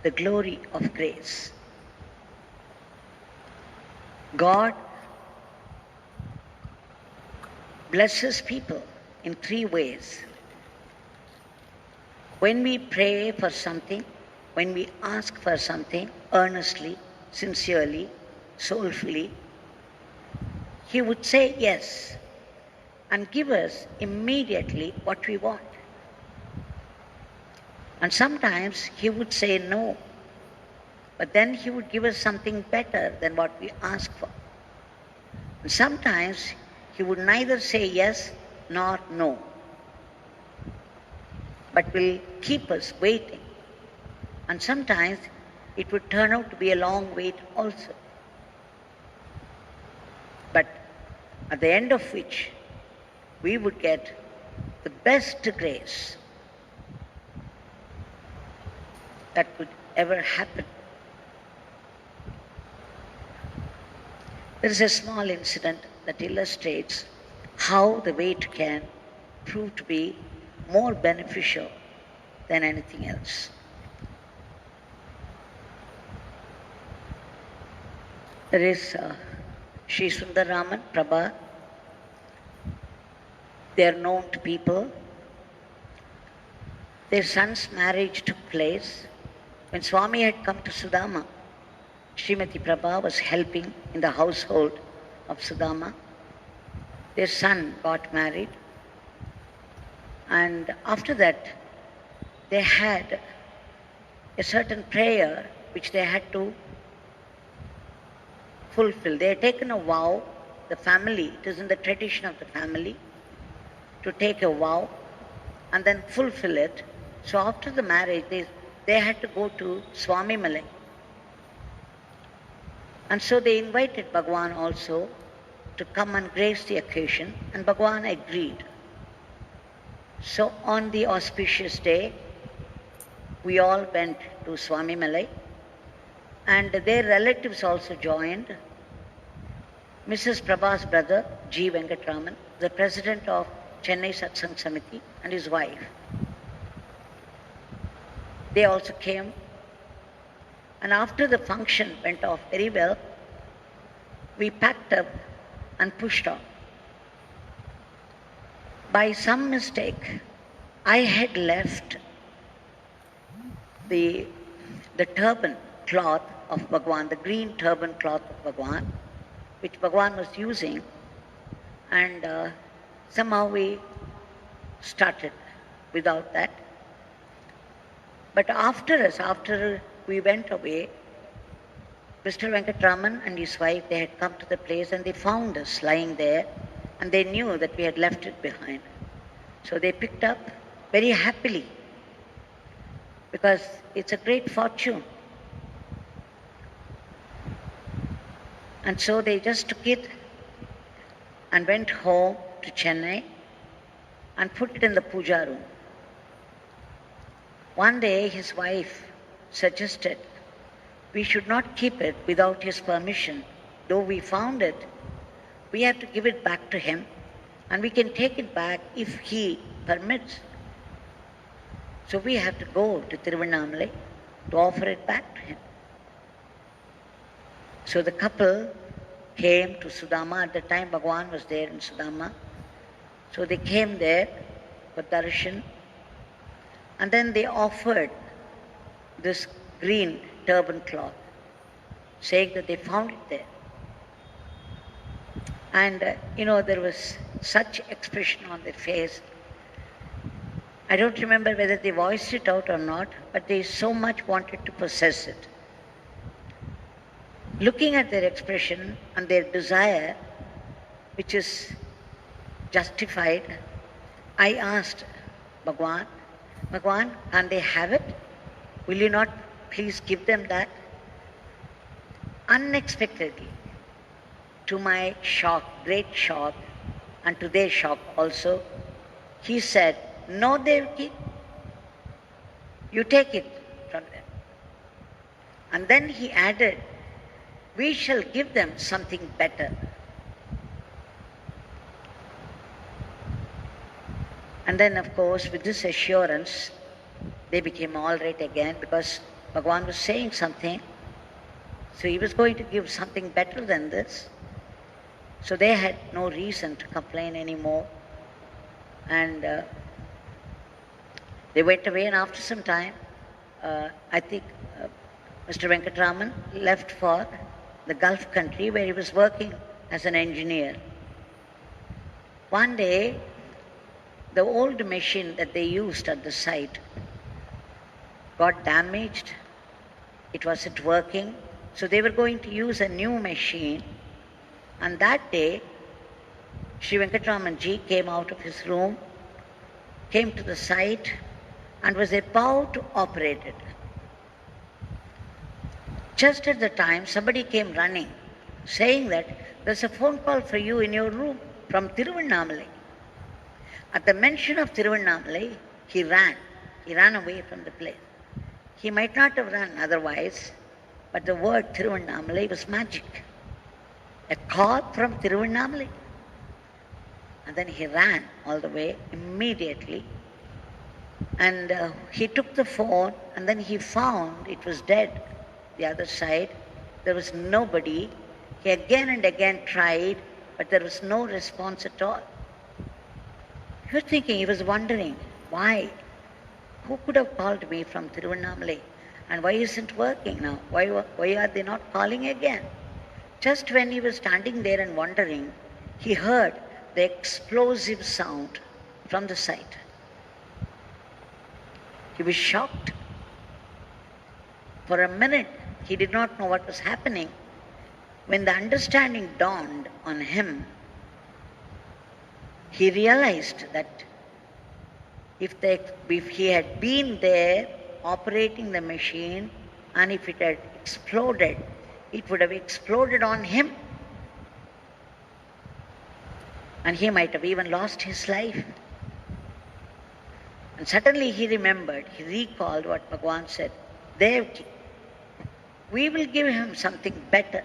the glory of grace. God blesses people in three ways. When we pray for something, when we ask for something earnestly, sincerely, soulfully, He would say yes and give us immediately what we want. And sometimes He would say no, but then He would give us something better than what we ask for. And sometimes He would neither say yes nor no, but will keep us waiting. And sometimes it would turn out to be a long wait also. But at the end of which we would get the best grace that could ever happen. There is a small incident that illustrates how the wait can prove to be more beneficial than anything else. There is Sri Sundaraman Prabha. They are known to people. Their son's marriage took place when Swami had come to Sudama. Srimati Prabha was helping in the household of Sudama. Their son got married, and after that they had a certain prayer which they had to fulfill. They had taken a vow, the family, it is in the tradition of the family, to take a vow and then fulfill it. So after the marriage, they had to go to Swami Malai. And so they invited Bhagwan also to come and grace the occasion, and Bhagwan agreed. So on the auspicious day, we all went to Swami Malai, and their relatives also joined. Mrs. Prabha's brother, G. Venkatraman, the president of Chennai Satsang Samiti, and his wife. They also came, and after the function went off very well, we packed up and pushed on. By some mistake, I had left the turban cloth of Bhagwan, the green turban cloth of Bhagwan, which Bhagwan was using, and somehow we started without that. But after we went away, Mr. Venkatraman and his wife, they had come to the place and they found us lying there, and they knew that we had left it behind. So they picked up very happily, because it's a great fortune. And so they just took it and went home to Chennai and put it in the puja room. One day his wife suggested we should not keep it without his permission. Though we found it, we have to give it back to him, and we can take it back if he permits. So we have to go to Tiruvannamalai to offer it back to him. So the couple came to Sudama. At the time Bhagwan was there in Sudama. So they came there for darshan, and then they offered this green turban cloth, saying that they found it there. And there was such expression on their face. I don't remember whether they voiced it out or not, but they so much wanted to possess it. Looking at their expression and their desire, which is justified, I asked Bhagwan, can they have it? Will you not please give them that? Unexpectedly, to my shock, great shock, and to their shock also, he said, "No, Devaki, you take it from them." And then he added, "We shall give them something better." And then, of course, with this assurance, they became all right again, because Bhagavan was saying something, so he was going to give something better than this. So they had no reason to complain anymore. And they went away, and after some time, I think Mr. Venkatraman left for the Gulf country where he was working as an engineer. One day, the old machine that they used at the site got damaged. It wasn't working. So they were going to use a new machine. And that day, Sri Venkatramanji came out of his room, came to the site, and was about to operate it. Just at the time, somebody came running, saying that there's a phone call for you in your room from Tiruvannamalai. At the mention of Tiruvannamalai, he ran. He ran away from the place. He might not have run otherwise, but the word Tiruvannamalai was magic. A call from Tiruvannamalai. And then he ran all the way immediately. And he took the phone, and then he found it was dead. The other side, there was nobody. He again and again tried, but there was no response at all. He was thinking, he was wondering, why? Who could have called me from Tiruvannamalai? And why isn't it working now? Why are they not calling again? Just when he was standing there and wondering, he heard the explosive sound from the site. He was shocked. For a minute, he did not know what was happening. When the understanding dawned on him, he realized that if he had been there operating the machine, and if it had exploded, it would have exploded on him. And he might have even lost his life. And suddenly he remembered, he recalled what Bhagavan said, Devaki, we will give him something better.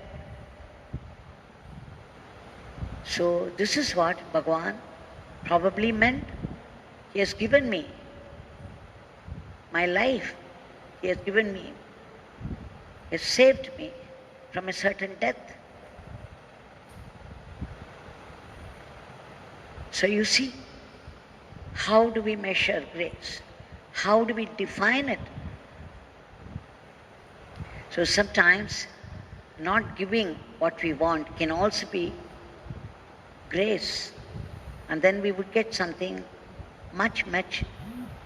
So this is what Bhagavan probably meant. He has given me my life. He has given me, he has saved me from a certain death. So you see, how do we measure grace? How do we define it? So sometimes not giving what we want can also be grace. And then we would get something much, much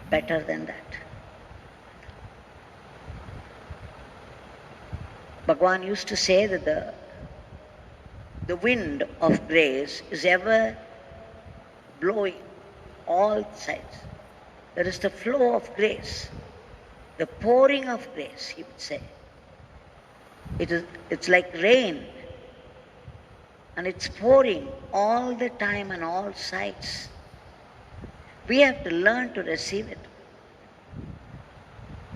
better than that. Bhagavan used to say that the wind of grace is ever blowing all sides. There is the flow of grace, the pouring of grace, he would say. It's like rain, and it's pouring all the time on all sides. We have to learn to receive it.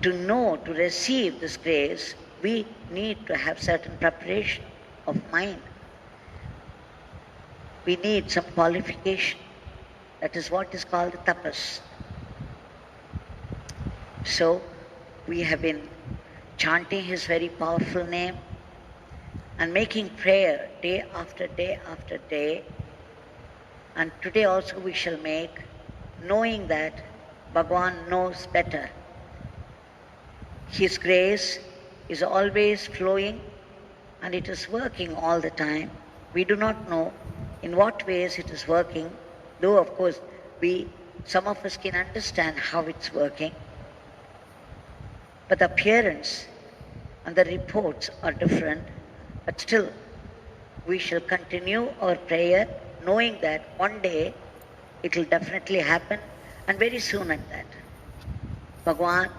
To know, to receive this grace, we need to have certain preparation of mind. We need some qualification. That is what is called tapas. So, we have been chanting his very powerful name and making prayer day after day after day. And today also we shall make, knowing that Bhagavan knows better. His grace is always flowing and it is working all the time. We do not know in what ways it is working, though of course some of us can understand how it's working. But the appearance and the reports are different. But still, we shall continue our prayer knowing that one day it will definitely happen, and very soon at that. Bhagavan